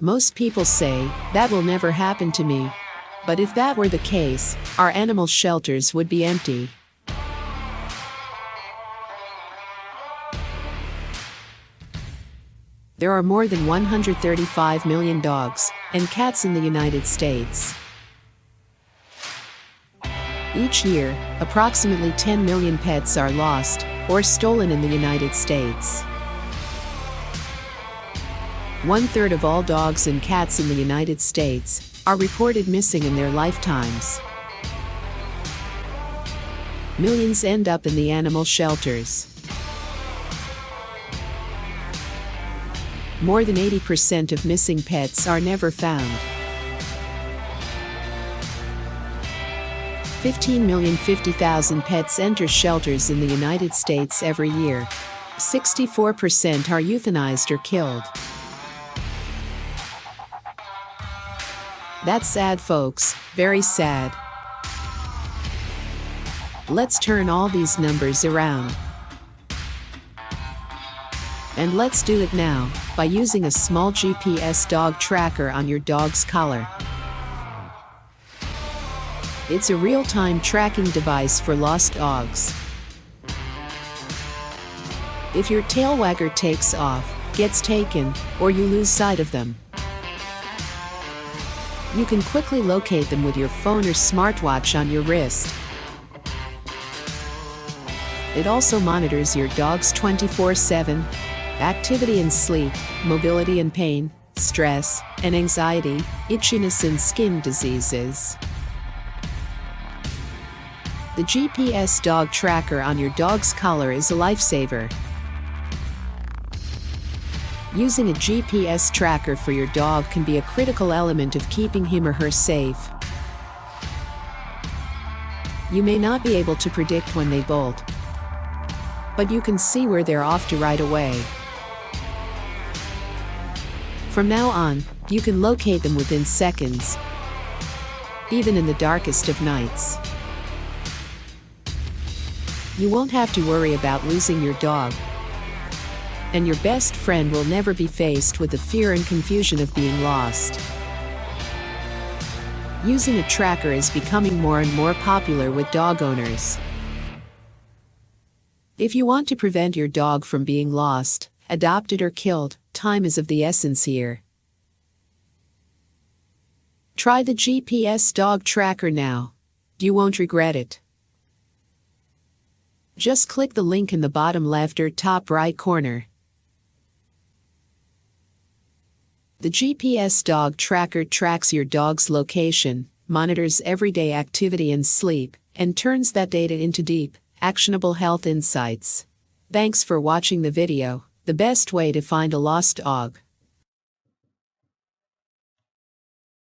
Most people say, that will never happen to me. But if that were the case, our animal shelters would be empty. There are more than 135 million dogs and cats in the United States. Each year, approximately 10 million pets are lost or stolen in the United States. 1/3 of all dogs and cats in the United States are reported missing in their lifetimes. Millions end up in the animal shelters. More than 80% of missing pets are never found. 15,050,000 pets enter shelters in the United States every year. 64% are euthanized or killed. That's sad, folks, very sad. Let's turn all these numbers around. And let's do it now, by using a small GPS dog tracker on your dog's collar. It's a real-time tracking device for lost dogs. If your tail wagger takes off, gets taken, or you lose sight of them, you can quickly locate them with your phone or smartwatch on your wrist. It also monitors your dog's 24/7 activity and sleep, mobility and pain, stress and anxiety, itchiness and skin diseases. The GPS dog tracker on your dog's collar is a lifesaver. Using a GPS tracker for your dog can be a critical element of keeping him or her safe. You may not be able to predict when they bolt, but you can see where they're off to right away. From now on, you can locate them within seconds, even in the darkest of nights. You won't have to worry about losing your dog, and your best friend will never be faced with the fear and confusion of being lost. Using a tracker is becoming more and more popular with dog owners. If you want to prevent your dog from being lost, adopted or killed, time is of the essence here. Try the GPS dog tracker now. You won't regret it. Just click the link in the bottom left or top right corner. The GPS dog tracker tracks your dog's location, monitors everyday activity and sleep, and turns that data into deep, actionable health insights. Thanks for watching the video. The best way to find a lost dog.